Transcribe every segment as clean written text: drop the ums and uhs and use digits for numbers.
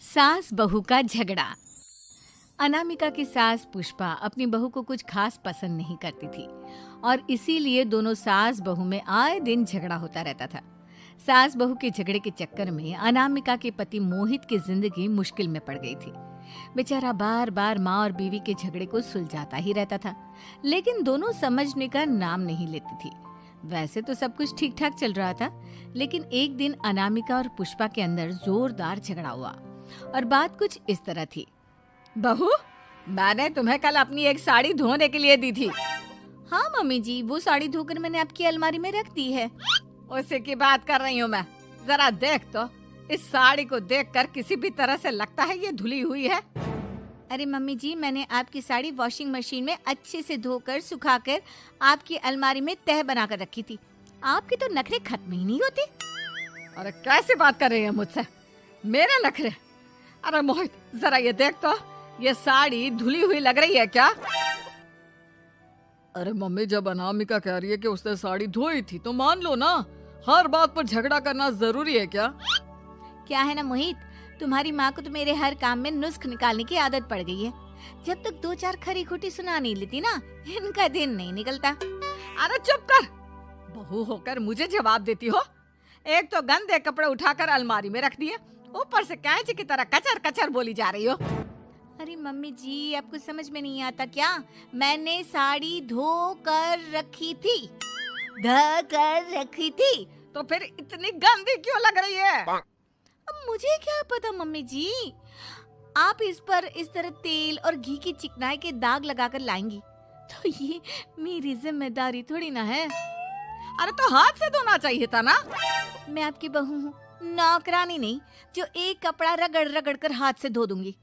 सास बहू का झगड़ा। अनामिका की सास पुष्पा अपनी बहू को कुछ खास पसंद नहीं करती थी और इसीलिए दोनों सास बहू में आए दिन झगड़ा होता रहता था। सास बहू के झगड़े के चक्कर में अनामिका के पति मोहित की जिंदगी मुश्किल में पड़ गई थी। बेचारा बार बार माँ और बीवी के झगड़े को सुलझाता ही रहता था, लेकिन दोनों समझने का नाम नहीं लेती थी। वैसे तो सब कुछ ठीक ठाक चल रहा था, लेकिन एक दिन अनामिका और पुष्पा के अंदर जोरदार झगड़ा हुआ और बात कुछ इस तरह थी। बहू, मैंने तुम्हें कल अपनी एक साड़ी धोने के लिए दी थी। हाँ मम्मी जी, वो साड़ी धोकर मैंने आपकी अलमारी में रख दी है। उसी की बात कर रही हूँ मैं। जरा देख तो, इस साड़ी को देखकर किसी भी तरह से लगता है ये धुली हुई है। अरे मम्मी जी, मैंने आपकी साड़ी वॉशिंग मशीन में अच्छे से धोकर सुखाकर आपकी अलमारी में तह बनाकर रखी थी। आपके तो नखरे खत्म ही नहीं होते। अरे कैसी बात कर रही है मुझसे? मेरे नखरे? अरे मोहित, जरा ये देख तो, ये साड़ी धुली हुई लग रही है क्या? अरे मम्मी, जब अनामिका कह रही है कि उसने साड़ी धोई थी तो मान लो ना। हर बात पर झगड़ा करना जरूरी है क्या? क्या है ना मोहित, तुम्हारी माँ को तो मेरे हर काम में नुस्ख निकालने की आदत पड़ गई है। जब तक दो चार खरी खोटी सुना नहीं लेती ना, इनका दिन नहीं निकलता। अरे चुप कर, बहू होकर मुझे जवाब देती हो। एक तो गंदे कपड़े उठाकर अलमारी में रख दिए, ऊपर से कैंची की तरह कचर कचर बोली जा रही हो। अरे मम्मी जी, आपको समझ में नहीं आता क्या? मैंने साड़ी धो कर रखी थी। तो फिर इतनी गंदी क्यों लग रही है? अब मुझे क्या पता मम्मी जी, आप इस पर इस तरह तेल और घी की चिकनाई के दाग लगाकर लाएंगी तो ये मेरी जिम्मेदारी थोड़ी ना है। अरे तो हाथ से धोना चाहिए था ना। मैं आपकी बहू हूँ, नौकरानी नहीं जो एक कपड़ा रगड़ रगड़ कर हाथ से धो दूंगी।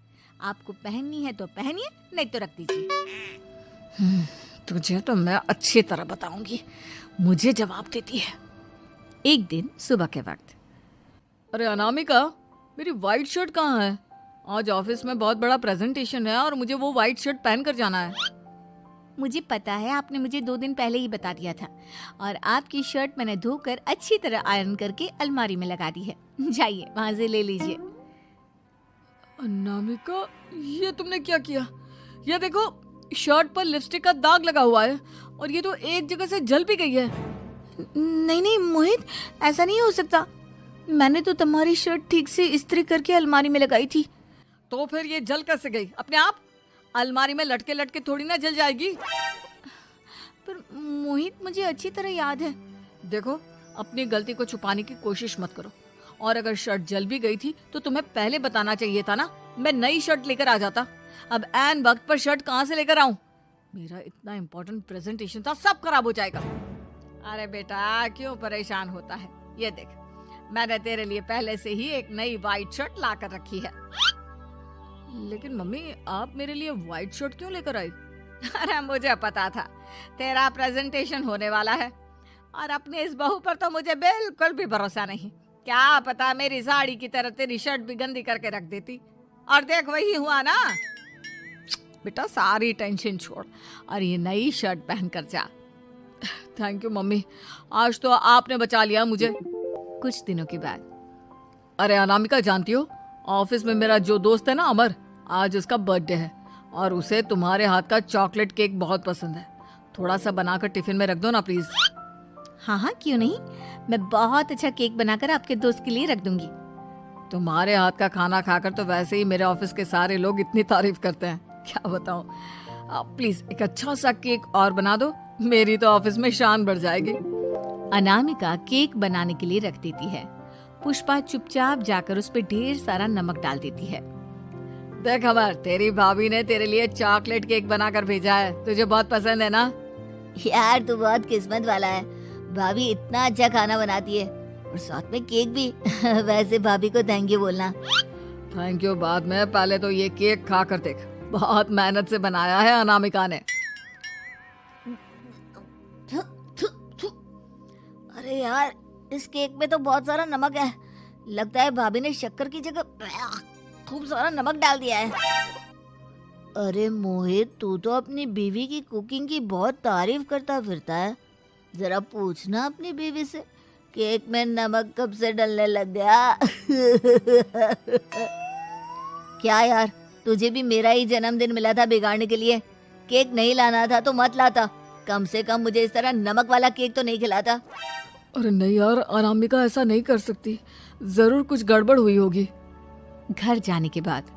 आपको पहननी है तो पहनिए, नहीं तो रख दीजिए। तुझे तो मैं अच्छी तरह बताऊंगी, मुझे जवाब देती है। एक दिन सुबह के वक्त, अरे अनामिका, मेरी व्हाइट शर्ट कहाँ है? आज ऑफिस में बहुत बड़ा प्रेजेंटेशन है और मुझे वो व्हाइट शर्ट पहन कर जाना है। मुझे पता है, आपने मुझे 2 दिन पहले ही बता दिया था और आपकी शर्ट मैंने धोकर अच्छी तरह आयरन करके अलमारी में लगा दी है। जाइए वहां से ले लीजिए। अनामिका, ये तुमने क्या किया? ये देखो, शर्ट पर लिपस्टिक का दाग लगा हुआ है और ये तो एक जगह से जल भी गई है। नहीं नहीं मोहित, ऐसा नहीं हो सकता। मैंने तो तुम्हारी शर्ट ठीक से इस्त्री करके अलमारी में लगाई थी। तो फिर ये जल कैसे गई अपने आप? अलमारी में लटके लटके थोड़ी ना जल जाएगी। पर मोहित, मुझे अच्छी तरह याद है। देखो, अपनी गलती को छुपाने की कोशिश मत करो। और अगर शर्ट जल भी गई थी तो तुम्हें पहले बताना चाहिए था ना। मैं नई शर्ट लेकर आ जाता। अब ऐन वक्त पर शर्ट कहाँ से लेकर आऊं? मेरा इतना इम्पोर्टेंट प्रेजेंटेशन था, सब खराब हो जाएगा। अरे बेटा, क्यों परेशान होता है? ये देख, मैंने तेरे लिए पहले से ही एक नई व्हाइट शर्ट ला कर रखी है। लेकिन मम्मी, आप मेरे लिए व्हाइट शर्ट क्यों लेकर आई? अरे मुझे पता था तेरा प्रेजेंटेशन होने वाला है और अपनी इस बहू पर तो मुझे बिल्कुल भी भरोसा नहीं। क्या पता मेरी साड़ी की तरह तेरी शर्ट भी गंदी करके रख देती। और देख, वही हुआ ना। बेटा, सारी टेंशन छोड़ और ये नई शर्ट पहन कर जा। थैंक यू मम्मी, आज तो आपने बचा लिया मुझे। कुछ दिनों के बाद, अरे अनामिका, जानती हो, ऑफिस में मेरा जो दोस्त है ना अमर, आज उसका बर्थडे है और उसे तुम्हारे हाथ का चॉकलेट केक बहुत पसंद है। थोड़ा सा बनाकर टिफिन में रख दो ना प्लीज। हाँ हाँ, क्यों नहीं। मैं बहुत अच्छा केक बनाकर आपके दोस्त के लिए रख दूंगी। तुम्हारे हाथ का खाना खाकर तो वैसे ही मेरे ऑफिस के सारे लोग इतनी तारीफ करते हैं, क्या बताऊं। प्लीज एक अच्छा सा केक और बना दो, मेरी तो ऑफिस में शान बढ़ जाएगी। अनामिका केक बनाने के लिए रख देती है। पुष्पा चुपचाप जाकर उस पे ढेर सारा नमक डाल देती है। देख अमर, तेरी भाभी ने तेरे लिए चॉकलेट केक बनाकर भेजा है, तुझे बहुत पसंद है ना? यार, तू बहुत किस्मत वाला है। भाभी इतना अच्छा खाना बनाती है और साथ में केक भी। वैसे भाभी को थैंक यू बोलना। थैंक यू बाद में, पहले तो ये केक खा कर देख। बहुत मेहनत से बनाया है अनामिका ने। अरे यार, इस केक में तो बहुत सारा नमक है। लगता है भाभी ने शक्कर की जगह खूब सारा नमक डाल दिया है। अरे मोहित, तू तो अपनी बीवी की कुकिंग की बहुत तारीफ करता फिरता है। जरा पूछना अपनी बीवी से, केक में नमक कब से डलने लग गया। क्या यार, तुझे भी मेरा ही जन्मदिन मिला था बिगाड़ने के लिए? केक नहीं लाना था तो मत लाता, कम से कम मुझे इस तरह नमक वाला केक तो नहीं खिलाता। अरे नहीं यार, अनामिका ऐसा नहीं कर सकती, जरूर कुछ गड़बड़ हुई होगी। घर जाने के बाद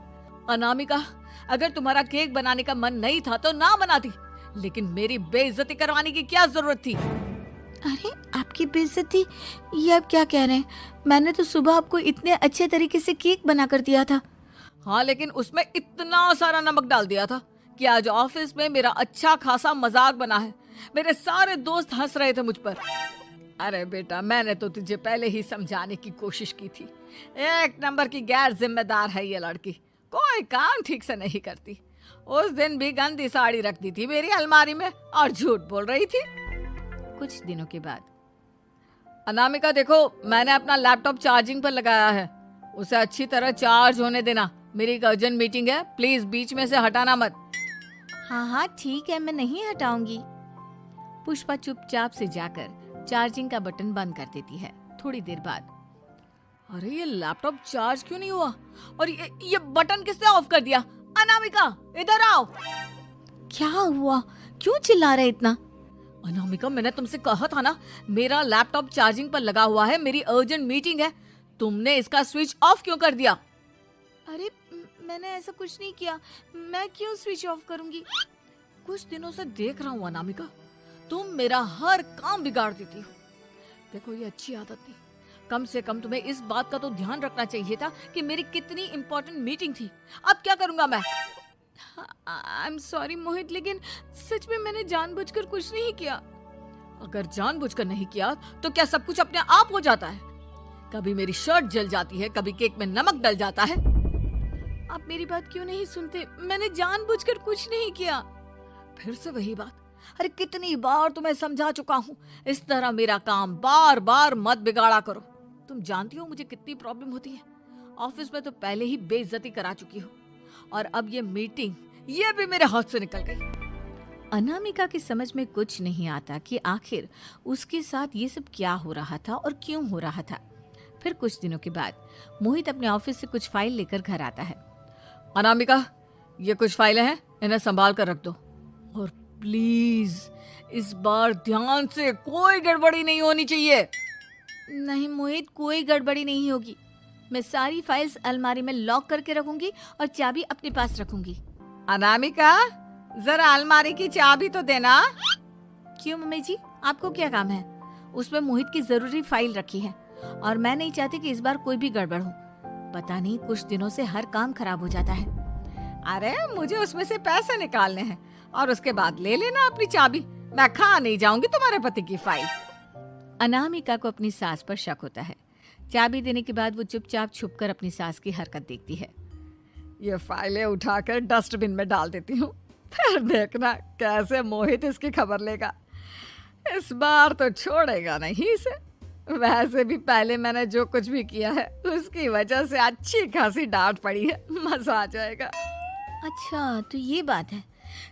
अनामिका, अगर तुम्हारा केक बनाने का मन नहीं था तो ना बनाती, लेकिन मेरी बेइज्जती करवाने की क्या जरूरत थी? अरे आपकी बेइज्जती, ये आप क्या कह रहे हैं? मैंने तो सुबह आपको इतने अच्छे तरीके से केक बना कर दिया था। हाँ, लेकिन उसमें इतना सारा नमक डाल दिया था कि आज ऑफिस में मेरा अच्छा खासा मजाक बना है। मेरे सारे दोस्त हंस रहे थे मुझ पर। अरे बेटा, मैंने तो तुझे पहले ही समझाने की कोशिश की थी। एक नंबर की गैर जिम्मेदार है ये लड़की, कोई काम ठीक से नहीं करती। उस दिन भी गंदी साड़ी रख दी थी मेरी अलमारी में और झूठ बोल रही थी। कुछ दिनों के बाद अनामिका देखो, मैंने अपना लैपटॉप चार्जिंग पर लगाया है, उसे अच्छी तरह चार्ज होने देना। मेरी एक अर्जेंट मीटिंग है, प्लीज बीच में से हटाना मत। हाँ हाँ ठीक है, मैं नहीं हटाऊंगी। पुष्पा चुपचाप से जाकर चार्जिंग का बटन बंद कर देती है। थोड़ी देर बाद अरे ये लैपटॉप चार्ज क्यों नहीं हुआ? और ये बटन किसने ऑफ कर दिया? अनामिका इधर आओ। क्या हुआ? क्यों चिल्ला रहे इतना? अनामिका, मैंने तुमसे कहा था ना, मेरा लैपटॉप चार्जिंग पर लगा हुआ है, मेरी अर्जेंट मीटिंग है। तुमने इसका स्विच ऑफ क्यों कर दिया? अरे मैंने ऐसा कुछ नहीं किया, मैं क्यों स्विच ऑफ करूंगी? कुछ दिनों से देख रहा हूँ अनामिका, तुम मेरा हर काम बिगाड़ देती हो। देखो, ये अच्छी आदत नहीं। कम से कम तुम्हें इस बात का तो ध्यान रखना चाहिए था कि मेरी कितनी इंपॉर्टेंट मीटिंग थी। अब क्या करूंगा मैं? आई एम सॉरी मोहित, लेकिन सच में मैंने जानबूझकर कुछ नहीं किया। अगर जानबूझकर नहीं किया तो क्या सब कुछ अपने आप हो जाता है? कभी मेरी शर्ट जल जाती है, कभी केक में नमक डल जाता है। आप मेरी बात क्यों नहीं सुनते? मैंने जानबूझकर कुछ नहीं किया। फिर से वही बात। अरे कितनी बार तुम्हें समझा चुका हूँ, इस तरह मेरा काम बार बार मत बिगाड़ा करो। तुम जानती हो मुझे कितनी प्रॉब्लम होती है। ऑफिस में तो पहले ही बेइज्जती करा चुकी हो, और अब ये मीटिंग, ये भी मेरे हाथ से निकल गई। अनामिका की समझ में कुछ नहीं आता कि आखिर उसके साथ ये सब क्या हो रहा था और क्यों हो रहा था। फिर कुछ दिनों के बाद मोहित अपने ऑफिस से कुछ फाइल लेकर घर आता है। अनामिका, ये कुछ फाइलें हैं, इन्हें संभाल कर रख दो, और प्लीज इस बार ध्यान से, कोई गड़बड़ी नहीं होनी चाहिए। नहीं मोहित, कोई गड़बड़ी नहीं होगी। मैं सारी फाइल्स अलमारी में लॉक करके रखूंगी और चाबी अपने पास रखूंगी। अनामिका, जरा अलमारी की चाबी तो देना। क्यों मम्मी जी, आपको क्या काम है? उसमें मोहित की जरूरी फाइल रखी है और मैं नहीं चाहती कि इस बार कोई भी गड़बड़ हो। पता नहीं कुछ दिनों से हर काम खराब हो जाता है। अरे मुझे उसमें से पैसे निकालने हैं और उसके बाद ले लेना अपनी चाबी। मैं खा नहीं जाऊंगी तुम्हारे पति की फाइल। अनामिका को अपनी सास पर शक होता है। चाबी देने के बाद वो चुपचाप छुपकर अपनी सास की हरकत देखती है। ये फाइलें उठाकर डस्टबिन में डाल देती हूँ, फिर देखना कैसे मोहित इसकी खबर लेगा। इस बार तो छोड़ेगा नहीं इसे। वैसे भी पहले मैंने जो कुछ भी किया है उसकी वजह से अच्छी खासी डांट पड़ी है, मजा आ जाएगा। अच्छा तो ये बात है,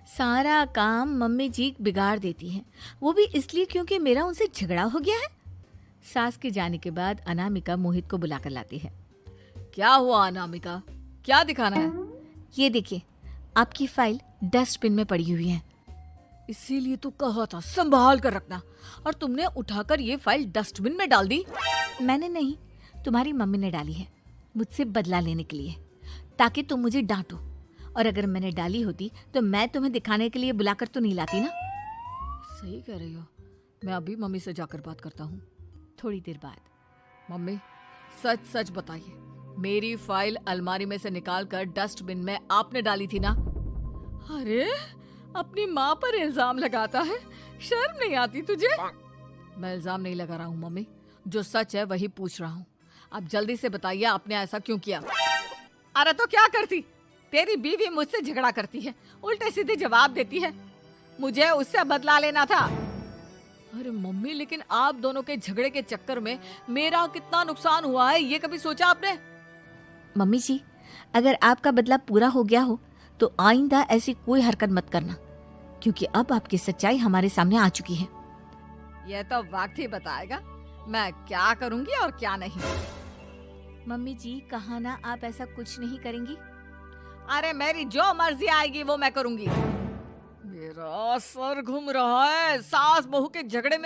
सारा काम मम्मी जी बिगाड़ देती हैं, वो भी इसलिए क्योंकि मेरा उनसे झगड़ा हो गया है। सास के जाने के बाद अनामिका मोहित को बुलाकर लाती है। क्या हुआ अनामिका, क्या दिखाना है? ये देखिए, आपकी फाइल डस्टबिन में पड़ी हुई है। इसीलिए तो कहा था संभाल कर रखना, और तुमने उठाकर ये फाइल डस्टबिन में डाल दी। मैंने नहीं, तुम्हारी मम्मी ने डाली है, मुझसे बदला लेने के लिए, ताकि तुम मुझे डांटो। और अगर मैंने डाली होती तो मैं तुम्हें दिखाने के लिए बुलाकर तो नहीं लाती ना। सही कह रही हो, मैं अभी मम्मी से जाकर बात करता हूँ। थोड़ी देर बाद, मम्मी सच सच बताइए, मेरी फाइल अलमारी में से निकाल कर डस्टबिन में आपने डाली थी ना? अरे अपनी माँ पर इल्जाम लगाता है, शर्म नहीं आती तुझे? मैं इल्जाम नहीं लगा रहा हूँ मम्मी, जो सच है वही पूछ रहा हूँ। आप जल्दी से बताइए आपने ऐसा क्यों किया? अरे तो क्या करती, तेरी बीवी मुझसे झगड़ा करती है, उल्टे सीधे जवाब देती है, मुझे उससे बदला लेना था। अरे मम्मी, लेकिन आप दोनों के झगड़े के चक्कर में मेरा कितना नुकसान हुआ है, ये कभी सोचा आपने? मम्मी जी, अगर आपका बदला पूरा हो गया हो तो आइंदा ऐसी कोई हरकत मत करना, क्योंकि अब आपकी सच्चाई हमारे सामने आ चुकी है। यह तो वक्त ही बताएगा मैं क्या करूंगी और क्या नहीं। मम्मी जी, कहा ना आप ऐसा कुछ नहीं करेंगी। अरे मेरी जो मर्जी आएगी वो मैं करूंगी। मेरा सर घूम रहा है, सास बहू के झगड़े में